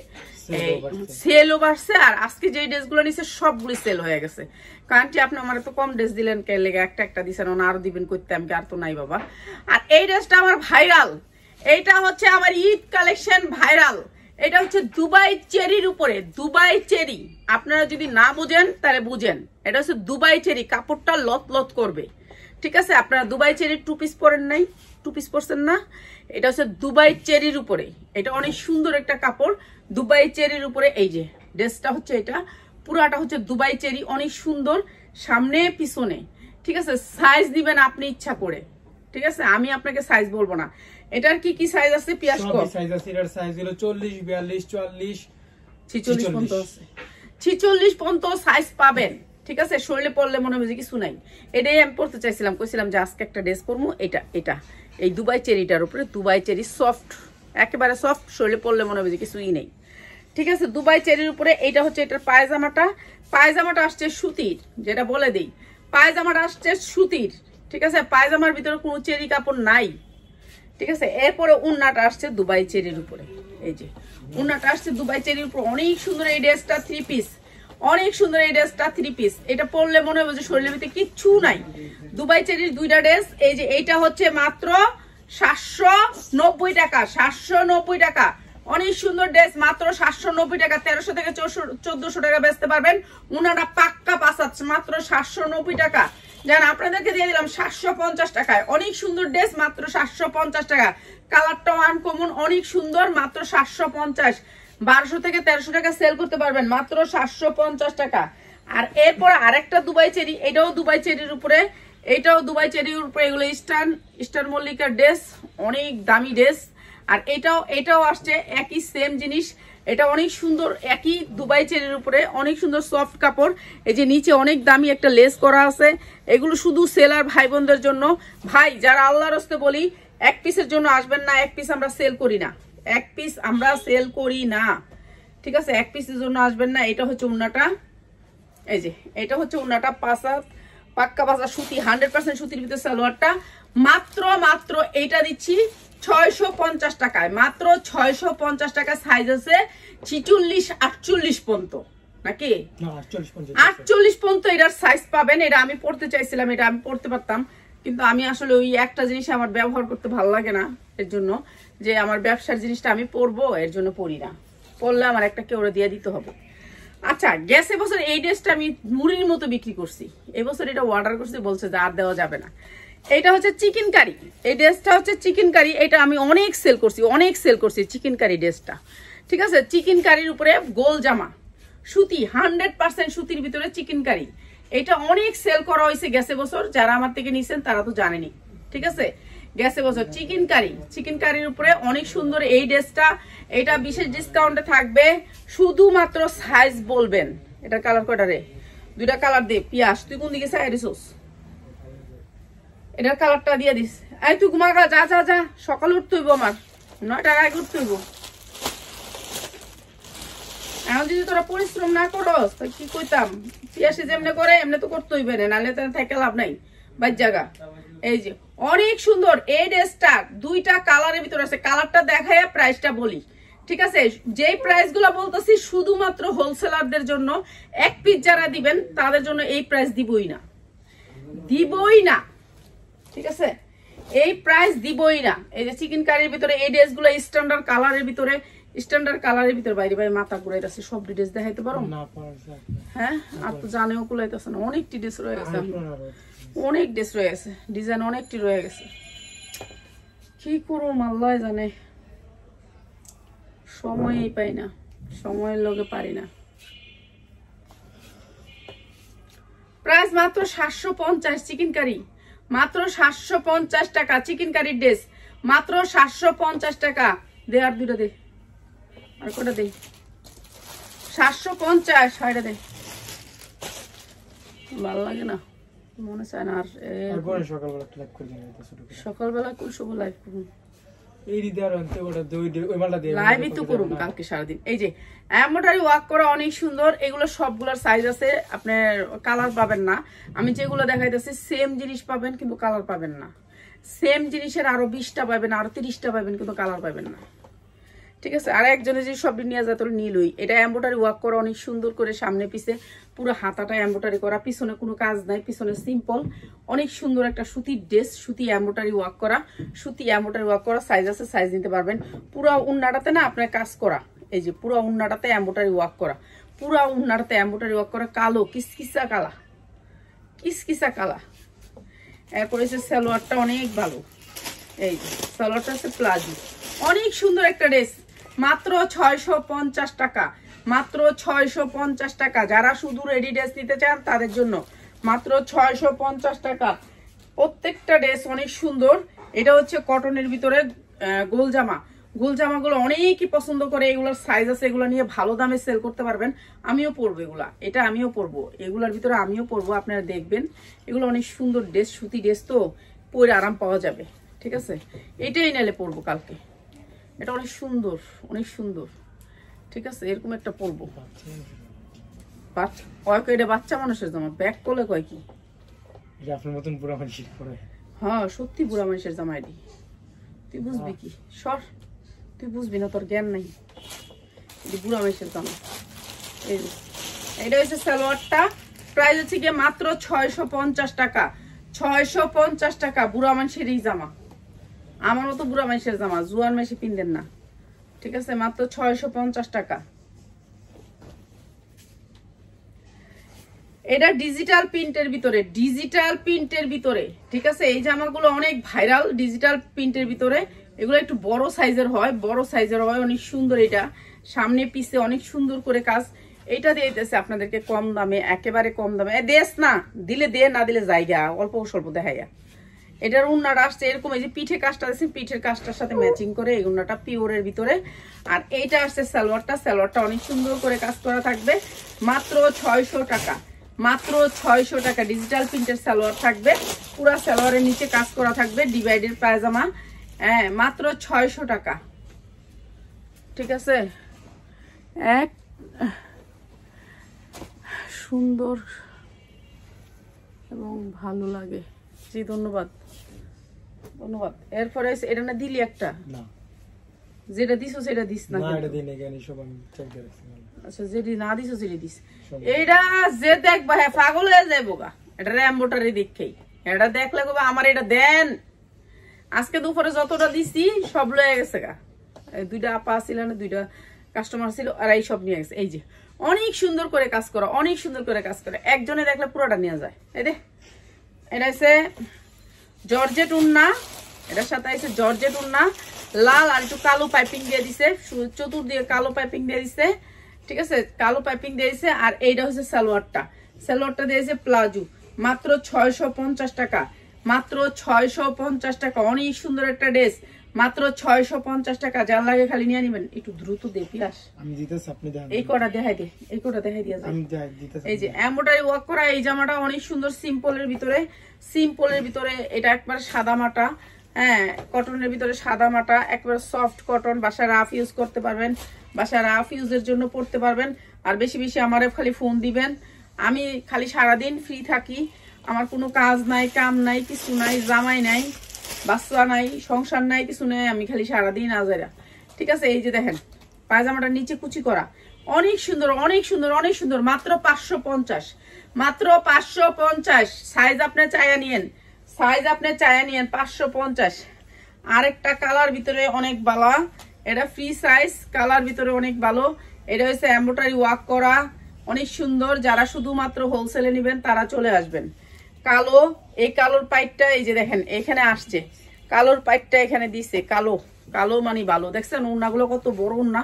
সেলও বাড়ছে। আর আজকে যে ড্রেস গুলো নিচ্ছে সবগুলি সেল হয়ে গেছে। কারণটি আপনি আমার তো কম ড্রেস দিলেন, কে লেগে একটা একটা দিচ্ছেন, আরো দিবেন করতে, আমি আর তো নাই বাবা। আর এই ড্রেসটা আমার ভাইরাল, এইটা হচ্ছে আমার ঈদ কালেকশন ভাইরাল। এটা হচ্ছে দুবাই চেরির উপরে, দুবাই চেরি, আপনারা যদি না বুঝেন তাহলে বুঝেন, এটা হচ্ছে দুবাই চেরি, কাপড়টা লত লত করবে, ঠিক আছে। আপনারা দুবাই চেরির টু পিস পরেন নাই, টু পিস পরছেন না, এটা হচ্ছে দুবাই চেরির উপরে, এটা অনেক সুন্দর একটা কাপড়, দুবাই চেরির উপরে। এই যে ড্রেসটা হচ্ছে এটা পুরাটা হচ্ছে দুবাই চেরি, অনেক সুন্দর সামনে পিছনে, ঠিক আছে। সাইজ দিবেন আপনি ইচ্ছা করে, ঠিক আছে, আমি আপনাকে সাইজ বলবো না। এটার কি কি সাইজ আছে? পিয়াস কম সাইজ আছে, এটার সাইজ হলো 40, 42, 44, 46 পর্যন্ত আছে, 46 পর্যন্ত সাইজ পাবেন, ঠিক আছে। শরীরে পড়লে মনে হবে যে কিছু নাই। এটাই আমি পড়তে চাইছিলাম, কইছিলাম যে আজকে একটা ড্রেস পরবো, এটা এই দুবাই চেরিটার উপরে, দুবাই চেরি সফট, একেবারে সফট, শরীরে পড়লে মনে হবে যে কিছুই নেই, ঠিক আছে। দুবাই চেরির উপরে এইটা হচ্ছে এটার পায়জামাটা, পায়জামাটা আসছে সুতির, যেটা বলে দেই, পায়জামাটা আসছে সুতির, ঠিক আছে। পায়জামার ভিতরে কোনো চেরি কাপড় নাই, ঠিক আছে। এরপরে উন্নাটা আসছে দুবাই চেরির উপরে, এই যে উন্নাটা আসছে দুবাই চেরির উপরে, অনেক সুন্দর এই ড্রেসটা 3 পিস, অনেক সুন্দর এই ড্রেসটা 3 পিস। এটা পরলে মনে হবে যে শরীরের ভিতরে কিচ্ছু নাই। দুবাই চেরির দুইটা ড্রেস, এই যে এইটা হচ্ছে মাত্র 790 টাকা, 790 টাকা, অনেক সুন্দর ড্রেস, মাত্র 790 টাকা। 1300 থেকে 1400 টাকা বেচতে পারবেন। উনারা পাক্কা পাসাচ্ছে মাত্র 790 টাকা। জান আপনাদেরকে দিয়ে দিলাম 750 টাকায়, অনেক সুন্দর ড্রেস, মাত্র 750 টাকা। কালারটাও আনকমন, অনেক সুন্দর, মাত্র 750। 1200 থেকে 1300 টাকা সেল করতে পারবেন, মাত্র 750 টাকা। আর এরপর আরেকটা দুবাই চেরি, এটাও দুবাই চেরির উপরে, এইটাও দুবাই চেরির উপরে, এগুলো স্টার মল্লিকার ড্রেস, অনেক দামি ড্রেস। আর এটাও আসছে একই সেম জিনিস, এটা অনেক সুন্দর, একই দুবাই চেরির উপরে, অনেক সুন্দর সফট কাপড়। এই যে নিচে অনেক দামি একটা লেস করা আছে, এগুলো শুধু সেলার ভাই বোনদের জন্য। ভাই যারা আল্লাহর রাস্তে বলি, এক পিসের জন্য আসবেন না, এক পিস আমরা সেল করি না, এক পিস আমরা সেল করি না, ঠিক আছে, এক পিসের জন্য আসবেন না। এটা হচ্ছে উন্নাটা, এই যে এটা হচ্ছে উন্নাটা, পাক্কা পাঁচা সুতি, 100% সুতির ভিতরে সালোয়ারটা, মাত্র এইটা দিচ্ছি 650 টাকায়, মাত্র 650 টাকা। সাইজ আছে 46, 48 পর্যন্ত, নাকি না 48 পর্যন্ত এটার সাইজ পাবেন। এটা আমি পড়তে চাইছিলাম, এটা আমি পড়তে পারতাম, কিন্তু আমি আসলে ওই একটা জিনিস আমার ব্যবহার করতে ভালো লাগে না, এর জন্য যে আমার ব্যবসার জিনিসটা আমি পরবো, এর জন্য পরি না। পরলে আমার একটা কেউ দিয়ে দিতে হবে। আচ্ছা, গেছে বছর এই ড্রেসটা আমি মুড়ির মতো বিক্রি করছি, এবছর এটা অর্ডার করছি, বলছে যে আর দেওয়া যাবে না। এটা হচ্ছে চিকেন কারি, এই ড্রেসটা হচ্ছে চিকেন কারি। এটা আমি অনেক সেল করছি চিকেন কারি ড্রেসটা, ঠিক আছে। চিকেন কারির উপরে গোল জামা, সুতি, 100% সুতির ভিতরে চিকেন কারি। এটা অনেক সেল করা হয়েছে গেছে বছর, যারা আমার থেকে নিছেন তারা তো জানেনি, ঠিক আছে। গেছে বছর চিকেন কারির উপরে অনেক সুন্দর এই ড্রেসটা। এটা বিশেষ ডিসকাউন্টে থাকবে, শুধুমাত্র সাইজ বলবেন। এটা কালার কয়টা রে? দুইটা কালার দে। পিয়াস, তুই কোন দিকে চাই দিছিস? এটার কালারটা দিয়ে দিস। এই তুই ঘুমাগা, যা যা যা, সকালে উঠতে হইব, আমার 9টার আগে উঠতে হইব। এখন যদি তোরা পরিশ্রম না করস তা কি কইতাম, পিয়াসে যেমনে করে এমনি তো করতে হইবে না, নাহলে তো থেকে লাভ নাই বাদ জায়গা। এই যে অনেক সুন্দর এই ড্রেসটা, দুইটা কালারের ভিতরে আছে। কালারটা দেখায় প্রাইসটা বলি, ঠিক আছে। যেই প্রাইস গুলা বলতেছি শুধুমাত্র হোলসেলারদের জন্য, এক পিস যারা দিবেন তাদের জন্য এই প্রাইস দিবই না, ঠিক আছে। এই প্রাইস দিবই না। এই যে চিকেন কারির ভিতরে এই ড্রেস গুলো স্ট্যান্ডার্ড কালারের ভিতরে বাইরে বাইরে মাথা ঘুরাইতেছে। সব ডিটেলস দেখাইতে পারো? হ্যাঁ, আর তো জানেও কুলাইতেছে না, অনেক ড্রেস রয়ে গেছে, অনেক ড্রেস রয়ে গেছে, ডিজাইন অনেকটি রয়ে গেছে। কি করুম আল্লাহ জানে, সময়ই পাই না, সময়ের লগে পারি না। প্রাইস মাত্র 750 চিকেন কারি, মাত্র 750 টাকা। চিকেন কারির ড্রেস মাত্র 750 টাকা। দে আর দুটা দে, আর কটা দে। 750, ছয়টা দে। ভালো লাগে না, মনে চায় না আর। সকালবেলা কোন সময় লাইভ করুন? লাইভই তো করুন কালকে সারাদিন। এই যে এমব্রয়ডারি ওয়ার্ক করা অনেক সুন্দর, এগুলো সবগুলোর সাইজ আছে, আপনার কালার পাবেন না। আমি যেগুলো দেখাইতেছি সেম জিনিস পাবেন কিন্তু কালার পাবেন না। সেম জিনিসের আরো 20টা পাবেন, আরো 30টা পাবেন, কিন্তু কালার পাবেন না, ঠিক আছে। আর একজনে যে সব নিয়ে যায় তোর নীলই। এটা এমব্রয়ডারি ওয়ার্ক করা অনেক সুন্দর করে, সামনে পিছে পুরো হাতাটা এমব্রয়ডারি করা, পিছনে কোনো কাজ নাই, পিছনে সিম্পল অনেক সুন্দর একটা সুতির ড্রেস, সুতি এমব্রয়ডারি ওয়ার্ক করা, সাইজ আছে, সাইজ নিতে পারবেন। পুরো উন্নাটাতে না আপনার কাজ করা, এই যে পুরো উন্নাটাতে এমব্রয়ডারি ওয়ার্ক করা, কালো কিসকিসা কালা। এরপরে হচ্ছে সালোয়ারটা অনেক ভালো, এই যে সালোয়ারটা হচ্ছে প্লাজো, অনেক সুন্দর একটা ড্রেস, মাত্র 650 টাকা, মাত্র 650 টাকা। যারা শুধু রেডি ড্রেস নিতে চান তাদের জন্য মাত্র 650 টাকা। প্রত্যেকটা ড্রেস অনেক সুন্দর। এটা হচ্ছে কটনের ভিতরে গোল জামাগুলো অনেকই পছন্দ করে, এগুলোর সাইজ আছে, এগুলো নিয়ে ভালো দামে সেল করতে পারবেন। আমিও পরবো এগুলা, এটা আমিও পরবো, এগুলোর ভিতরে আমিও পরবো, আপনারা দেখবেন। এগুলো অনেক সুন্দর ড্রেস, সুতি ড্রেস তো, পরে আরাম পাওয়া যাবে, ঠিক আছে। এটাই নালে পরবো কালকে, এটা অনেক সুন্দর, ঠিক আছে। এরকম একটা পরবো। এটা বাচ্চা মানুষের জামা, ব্যাক করলে কয় কি আপনার মতন বুড়া মানুষের পরে? হ্যাঁ, সত্যি বুড়া মানুষের জামা এটি। তুই বুঝবি কি? সর, তুই বুঝবি না, তোর জ্ঞান নাই। এটি বুড়া মানুষের জামা। এটা হচ্ছে সালোয়ারটা, প্রাইস হচ্ছে গিয়ে মাত্র 650 টাকা। 650 টাকা বুড়া মানুষের এই জামা, আমার মতো বুড়া মানুষের জামা, জুয়ান মাসে পিনদেন না, ঠিক আছে। মাত্র 650 টাকা। এটা ডিজিটাল প্রিন্টের ভিতরে, ঠিক আছে। এই জামাগুলো অনেক ভাইরাল, ডিজিটাল প্রিন্টের ভিতরে। এগুলো একটু বড় সাইজের হয়, অনেক সুন্দর। এটা সামনে পিছে অনেক সুন্দর করে কাজ। এটা দিতেছে আপনাদেরকে কম দামে, একেবারে কম দামে। দেশ না দিলে দে, না দিলে জায়গা অল্প স্বল্প দেখাইয়া। এটার উন্নাটা আসছে এরকম, এই যে পিঠে কাজটা দেখছেন, পিঠের কাজটার সাথে ম্যাচিং করে এই উন্নাটা পিওরের ভিতরে। আর এইটা আসছে সালোয়ারটা অনেক সুন্দর করে কাজ করা থাকবে, মাত্র 600 টাকা। মাত্র 600 টাকা। ডিজিটাল প্রিন্টের সালোয়ার থাকবে, পুরা সালোয়ারের নিচে কাজ করা থাকবে, ডিভাইডের পায়জামা, হ্যাঁ, মাত্র 600 টাকা, ঠিক আছে। এক সুন্দর এবং ভালো লাগে। জি, ধন্যবাদ। এরপরে এটা না দিলি একটা, যেটা দিছো সেটা দিস না না এটা দিন এখানে সব আমি চেক দিয়ে রাখছি আচ্ছা যেটি না দিছো সেটি দিস এইটা যে দেখবা হ্যাঁ পাগল হয়ে যাইবো গা এটা র্যাম্বোটারি দেখেই এটা দেখলে কবে আমার এটা দেন আজকে দুপুরে যতটা দিছি সব লয়ে গেছে গা দুইটা আপা ছিল না দুইটা কাস্টমার ছিল আর এই সব নিয়ে গেছে এই যে অনেক সুন্দর করে কাজ করা অনেক সুন্দর করে কাজ করে একজনে দেখলে পুরোটা নিয়ে যায় এই দে এটা হচ্ছে জর্জেট উন্না এটার সাথে আছে জর্জেট উন্না লাল আর একটু কালো পাইপিং দিয়ে দিছে চতুর্দিকে কালো পাইপিং দিয়ে দিছে ঠিক আছে কালো পাইপিং দিয়ে দিছে আর এইটা হচ্ছে সালোয়ারটা দিয়েছে প্লাজো মাত্র 650 টাকা মাত্র 650 টাকা অনেক সুন্দর একটা ড্রেস মাত্র 650 টাকা যার লাগে খালি নিয়ে নিবেন একটু দ্রুত দে পিয়াস আমি দিতেছি আপনি দেন এই কোটা দেখাই দে এই কোটা দেখাই দিয়া যায় আমি দিতেছি এই যে এমব্রয়ডারি ওয়ার্ক করা এই জামাটা অনেক সুন্দর সিম্পলের ভিতরে এটা একবার সাদা মাটা হ্যাঁ কটনের ভিতরে সাদা মাটা একবার সফট কটন বাসায় রাফ ইউজ করতে পারবেন বাসায় রাফ ইউজের জন্য পড়তে পারবেন আর বেশি বেশি আমারে খালি ফোন দিবেন আমি খালি সারাদিন ফ্রি থাকি আমার কোনো কাজ নাই কাম নাই কিছু নাই জামাই নাই বাচ্চা নাই সংসার নাই কিছু নাই আমি খালি সারাদিন আজারা ঠিক আছে এই যে দেখেন পায়জামাটা নিচে কুচি করা অনেক সুন্দর অনেক সুন্দর অনেক সুন্দর মাত্র 550 মাত্র 550 সাইজ আপনি চায়া নিয়েন 550 আরেকটা কালার ভিতরে অনেক ভালো এটা ফ্রি সাইজ কালার ভিতরে অনেক ভালো এটা হচ্ছে এমব্রয়ডারি ওয়ার্ক করা অনেক সুন্দর যারা শুধুমাত্র হোলসেলে নেবেন তারা চলে আসবেন কালো এই কালোর পাইটটা এই যে দেখেন এখানে আসছে কালোর পাইটটা এখানে দিছে কালো কালো মানে ভালো দেখছেন উন্নাগুলো কত বড় উন্না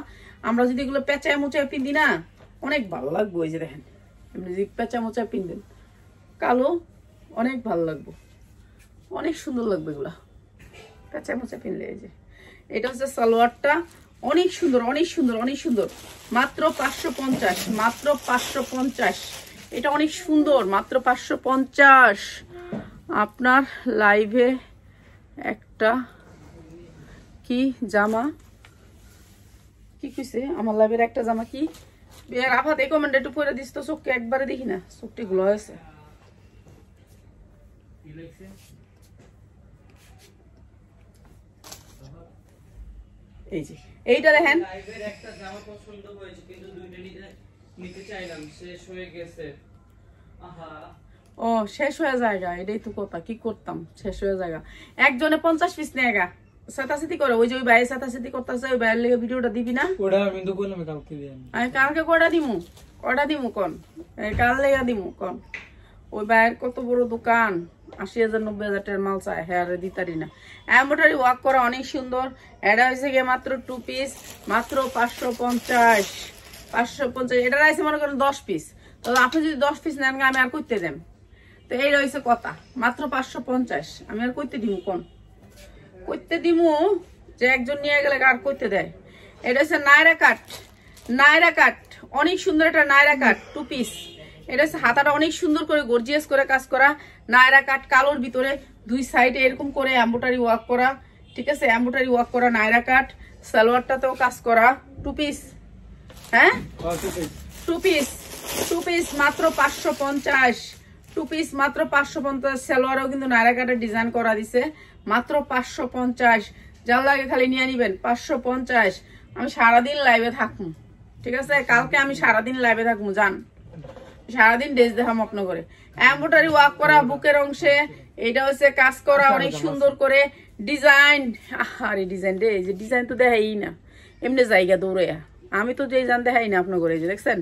আমরা যদি এগুলো পেঁচায় মোচায় পিন্দি না অনেক ভালো লাগবে এই যে দেখেন এমনি যদি পেঁচা মোচায় পিনবেন কালো অনেক ভালো লাগবে অনেক সুন্দর লাগবে এগুলা পেঁচা মোচা পিনলে এই যে এটা হচ্ছে সালোয়ারটা অনেক সুন্দর অনেক সুন্দর অনেক সুন্দর মাত্র 550 মাত্র 550 এটা অনেক সুন্দর মাত্র 550 আপনার লাইভে একটা কি জামা কি কইছে আমার লাইভের একটা জামা কি আফাত এই কমেন্ট একটু পড়ে দিস তো চোখকে একবারে দেখি না চোখটি গুলো হয়েছে এই যে এইটা দেখেন একটা জামা পছন্দ হয়েছে কিন্তু দুইটা নিতে চাইলাম শেষ হয়ে গেছে আহা ও শেষ হয়ে যায়গা এটাই তো কথা কি করতাম শেষ হয়ে যায়গা একজনে 50 পিস নেগা সাতাসিতি করে ওই যে ওই ভাই সাতাসিতি করতেছে ওই ভাইয়ের লেগে ভিডিওটা দিবি না ওটা আমি তো বললাম কালকে দিই আমি কালকে কয়টা দিমু কোন কাল লেগা দিমু কোন ওই ভাইয়ের কত বড় দোকান 80,000 90,000 টাকার মাল চায় হ্যাঁ দিতারি না এমব্রয়ডারি ওয়ার্ক করা অনেক সুন্দর এটা হয়েছে গিয়ে মাত্র 2 পিস মাত্র 550 এটা আছে মনে করেন 10 পিস তো আপনি যদি 10 পিস নেন আমি আর করতে দেন তো এই রয়েছে কথা মাত্র 550 আমি আর করতে দিমু কোন করতে দিমু যে একজন নিয়ে গেলে আর করতে দেয় এটা হচ্ছে নায়রা কাট অনেক সুন্দর একটা নায়রা কাট 2 পিস এটা হচ্ছে হাতাটা অনেক সুন্দর করে গর্জিয়াস করে কাজ করা নায়রা কাট কালোর ভিতরে দুই সাইডে এরকম করে এমব্রয়ডারি ওয়ার্ক করা ঠিক আছে এমব্রয়ডারি ওয়ার্ক করা নায়রা কাট সালোয়ারটাতেও কাজ করা 2 পিস হ্যাঁ 2 পিস মাত্র 550 2 পিস মাত্র 550 সালোয়ারও কিন্তু নায়রা কাটের ডিজাইন করা দিছে মাত্র 550 যার লাগে খালি নিয়ে নিবেন 550 আমি সারাদিন লাইভে থাকবো ঠিক আছে কালকে আমি সারাদিন লাইভে থাকবো জান সারাদিন ড্রেস দেখাম আপনার করে এমব্রয়ডারি ওয়ার্ক করা বুকের অংশে এটা হচ্ছে কাজ করা অনেক সুন্দর করে ডিজাইন আরে ডিজাইন রে এই যে ডিজাইন তো দেখাই না এমনি জায়গা দৌড়ে আমি তো যেই জান দেখাই না আপনার করে এই যে দেখছেন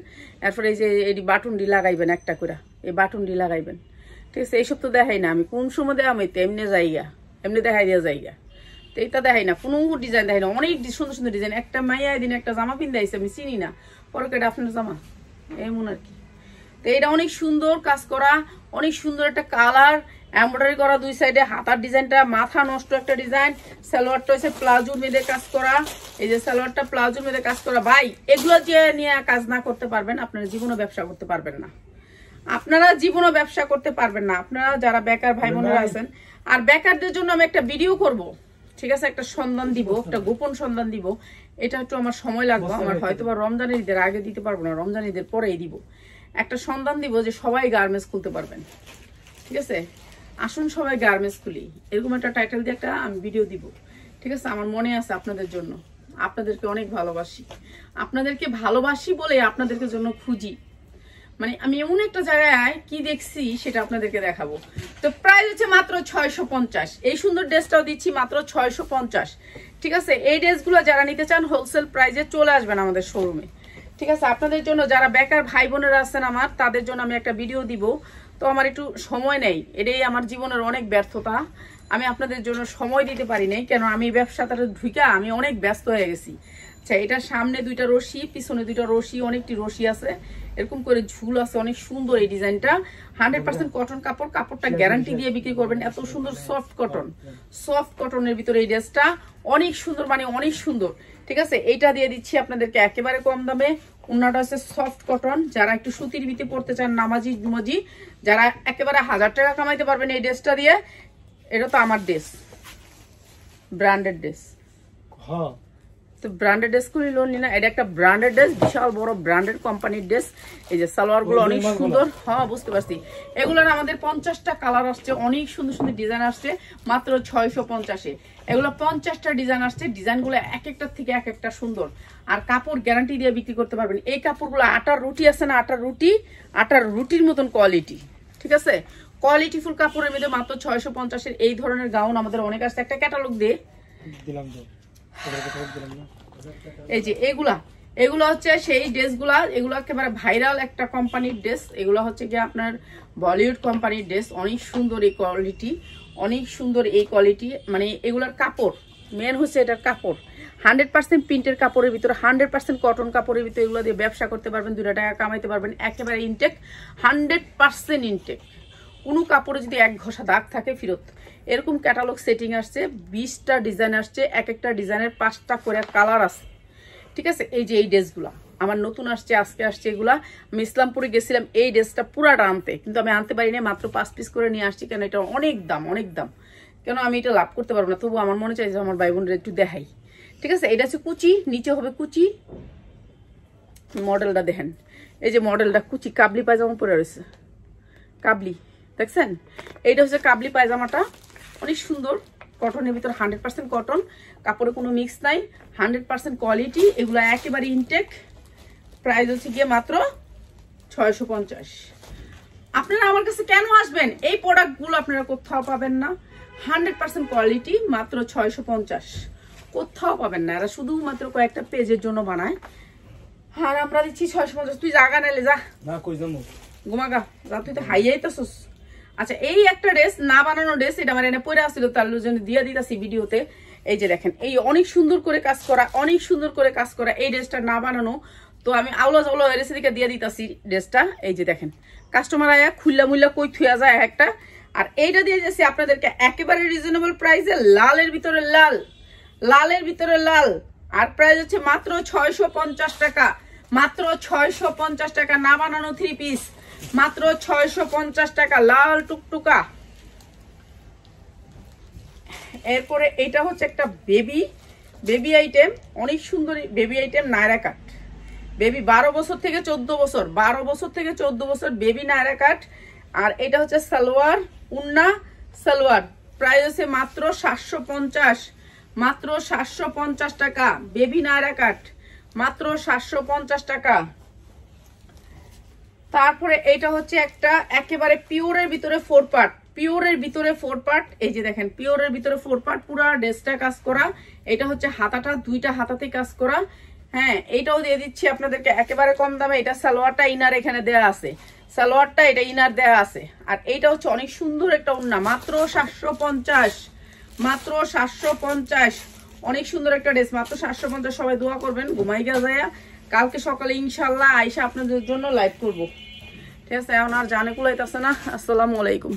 এরপরে এই যে এই বাটুনটি লাগাইবেন একটা করে এই বাটুনটি লাগাইবেন ঠিক আছে এইসব তো দেখাই না আমি কোন সময় দেখাম তো এমনি জায়গা এমনি দেখাই দেওয়া জায়গা তো এইটা দেখাই না কোনো ডিজাইন দেখাই না অনেক সুন্দর সুন্দর ডিজাইন একটা মাইয়া দিন একটা জামা পিন দিয়েছে আমি চিনি না পরে কেটে আপনার জামা এমন আর কি তো এটা অনেক সুন্দর কাজ করা অনেক সুন্দর একটা কালার এমব্রয়ডারি করা দুই সাইডে হাতার ডিজাইনটা মাথা নষ্ট একটা ডিজাইন সালোয়ারটা হচ্ছে প্লাজোর মেয়েদের কাজ করা এই যে সালোয়ারটা প্লাজোর মেয়েদের কাজ করা ভাই এগুলো যে নিয়ে কাজ না করতে পারবেন আপনারা জীবনও ব্যবসা করতে পারবেন না আপনারা যারা বেকার ভাই বোনেরা আছেন আর বেকারদের জন্য আমি একটা ভিডিও করব ঠিক আছে একটা সন্ধান দিব একটা গোপন সন্ধান দিব এটা একটু আমার সময় লাগবে আমার হয়তো বা রমজানের ঈদের আগে দিতে পারবো না রমজান ঈদের পরেই দিব একটা সন্ধান দিব যে সবাই গার্মেন্টস খুলতে পারবেন ঠিক আছে আসুন সবাই গার্মেন্টস খুলি এরকম একটা টাইটেল দিয়ে একটা আমি ভিডিও দিব ঠিক আছে আমার মনে আছে আপনাদের জন্য আপনাদেরকে অনেক ভালোবাসি, আপনাদেরকে ভালোবাসি বলে আপনাদেরকে জন্য খুঁজি। মানে আমি এমন একটা জায়গায় কি দেখছি সেটা আপনাদেরকে দেখাবো। তো প্রাইস হচ্ছে মাত্র 650। এই সুন্দর ড্রেসটাও দিচ্ছি মাত্র 650। ঠিক আছে, এই ড্রেসগুলো যারা নিতে চান হোলসেল প্রাইসে চলে আসবেন আমাদের শোরুমে। ঠিক আছে, আপনাদের জন্য যারা বেকার ভাই বোনেরা আছেন আমার, তাদের জন্য আমি একটা ভিডিও দিব। তো আমার একটু সময় নেই, এটাই আমার জীবনের অনেক ব্যর্থতা। আমি আপনাদের জন্য সময় দিতে পারি নাই, কেন আমি ব্যবসাটা ঢুকা আমি অনেক ব্যস্ত হয়ে গেছি। আচ্ছা, এটা সামনে 2টা রশি, পিছনে 2টা রশি, অনেকটি রশি আছে, এরকম করে ঝুল আছে, অনেক সুন্দর এই ডিজাইনটা। 100% কটন কাপড়, কাপড়টা গ্যারান্টি দিয়ে বিক্রি করবেন। এত সুন্দর সফট কটন, সফট কটনের ভিতরে এই ড্রেসটা অনেক সুন্দর, মানে অনেক সুন্দর। ঠিক আছে, এইটা দিয়ে দিচ্ছি আপনাদেরকে একেবারে কম দামে। ওন্নাটা হচ্ছে সফট কটন, যারা একটু সুতির ভিতরে পড়তে চান, নামাজি নুমাজি, যারা একেবারে 1000 টাকা কামাইতে পারবেন এই ড্রেসটা দিয়ে। এটা তো আমার ড্রেস, ব্র্যান্ডেড ড্রেস। হ্যাঁ, তো ব্র্যান্ডেড ড্রেস গুলি লোন না, এটা একটা ব্র্যান্ডেড ড্রেস, বিশাল বড় ব্র্যান্ডেড কোম্পানির ড্রেস। এই যে সালোয়ার গুলো অনেক সুন্দর। হ্যাঁ, বুঝতে পারছি। এগুলোর আমাদের 50টা কালার আসছে, অনেক সুন্দর সুন্দর ডিজাইন আসছে, মাত্র 650-এ। এগুলো 50টা ডিজাইন আসছে, ডিজাইনগুলো এক একটার থেকে এক একটা সুন্দর। আর কাপড় গ্যারান্টি দিয়ে বিক্রি করতে পারবেন। এই কাপড়গুলো আটার রুটি আছে না, আটার রুটির মতন কোয়ালিটি। ঠিক আছে, কোয়ালিটিফুল কাপড়ের মধ্যে মাত্র 650-এর এই ধরনের গাউন আমাদের অনেক আসছে। একটা ক্যাটালগ দিয়ে দিলাম তো, দিলাম না। এই যে এগুলো হচ্ছে সেই ড্রেসগুলা, এগুলো একেবারে ভাইরাল একটা কোম্পানির ড্রেস। এগুলো হচ্ছে কি আপনার বলিউড কোম্পানির ড্রেস। অনেক সুন্দর এই কোয়ালিটি, অনেক সুন্দর এই কোয়ালিটি। মানে এগুলার কাপড় মেন হচ্ছে এটার কাপড় 100% প্রিন্টের কাপড়ের ভিতরে, 100% কটন কাপড়ের ভিতরে। এগুলো দিয়ে ব্যবসা করতে পারবেন, 2 টাকা কামাইতে পারবেন। একেবারে ইনটেক, 100% ইনটেক। কোনো কাপড়ে যদি এক ঘষা দাগ থাকে ফেরত। এরকম ক্যাটালগ সেটিং আসছে, 20টা ডিজাইন আসছে, এক একটা ডিজাইনের 5টা করে কালার আছে। ঠিক আছে, এই যে এই ড্রেসগুলা আমার নতুন আসছে, আজকে আসছে। এগুলা আমি ইসলামপুরে গেছিলাম এই ড্রেসটা পুরাটা আনতে, কিন্তু আমি আনতে পারি না, মাত্র 5 পিস করে নিয়ে আসছি। কেন এটা অনেক দাম, অনেক দাম। কেন আমি এটা লাভ করতে পারবো না, তবু আমার মনে চাই যে আমার ভাই বোনরা একটু দেখাই। ঠিক আছে, এটা হচ্ছে কুচি, নিচে হবে কুচি। মডেলটা দেখেন, এই যে মডেলটা কুচি, কাবলি পায়জামা পরে রয়েছে, কাবলি দেখছেন। এইটা হচ্ছে কাবলি পায়জামাটা, অনেক সুন্দর কটনের ভিতর, 100% কটন, কাপড়ে কোনো মিক্স নাই, 100% কোয়ালিটি। এগুলো একেবারে ইনটেক। প্রাইস হচ্ছে গিয়ে মাত্র 650। আপনারা আমার কাছে কেন আসবেন? এই প্রোডাক্টগুলো আপনারা কোথাও পাবেন না, 100% কোয়ালিটি, মাত্র 650। কোথাও পাবেন না, এরা শুধুমাত্র কয়েকটা পেজের জন্য বানায়। আর আমরা দিচ্ছি 650। তুই জাগা নাইলে যা না, কই যাবো ঘুমাগা, যা, তুই তো হাইয়াই তো। আচ্ছা, এই একটা ড্রেস না বানানো ড্রেস, এটা আমার এনে পরে আসছিল, তার জন্য দিয়ে দিতেছি ভিডিওতে। এই যে দেখেন, এই অনেক সুন্দর করে কাজ করা, অনেক সুন্দর করে কাজ করা এই ড্রেসটা না বানানো। তো আমি আউলা জাউলা হয়েছে দিকে দিয়ে দিতেছি ড্রেসটা। এই যে দেখেন, কাস্টমার আয়া খুল্লা মুল্লা কই থুয়া যায় একটা। আর এইটা দিয়ে যাচ্ছি আপনাদেরকে একেবারে রিজনেবল প্রাইসে, লালের ভিতরে লাল, লালের ভিতরে লাল। আর প্রাইস হচ্ছে মাত্র 650 টাকা, মাত্র 650 টাকা। না বানানো 3 পিস, মাত্র 650 টাকা, লাল টুকটুকা। এরপরে এটা হচ্ছে একটা বেবি আইটেম, অনেক সুন্দর বেবি আইটেম, নায়রা কাট বেবি, 12 বছর থেকে 14 বছর, 12 বছর থেকে 14 বছর বেবি নায়রা কাট। আর এটা হচ্ছে সালোয়ার, উন্না সালোয়ার। প্রাইস হচ্ছে মাত্র 750, মাত্র 750 টাকা। বেবি নায়রা কাট, মাত্র 750 টাকা। তারপরে এটা হচ্ছে একটা একেবারে পিওরের ভিতরে 4 পার্ট, পিওরের ভিতরে 4 পার্ট। এই যে দেখেন, পিওরের ভিতরে 4 পার্ট, পুরো ড্রেসটা কাজ করা। এটা হচ্ছে হাতাটা, 2টা হাতাতে কাজ করা। হ্যাঁ, এইটাও দিয়ে দিচ্ছি আপনাদেরকে একেবারে কম দামে। এটা সালোয়ারটা ইনার এখানে দেয়া আছে, সালোয়ারটা এটা ইনার দেয়া আছে। আর এইটা হচ্ছে অনেক সুন্দর একটা ওড়না, মাত্র 750, মাত্র 750। অনেক সুন্দর একটা ড্রেস, মাত্র 750। সবাই দোয়া করবেন, ঘুমাই গা যায়। কালকে সকালে ইনশাল্লাহ আইসা আপনাদের জন্য লাইভ করবো। ঠিক আছে, এখন আর জানে কুলাইতেছে না। আসসালামু আলাইকুম।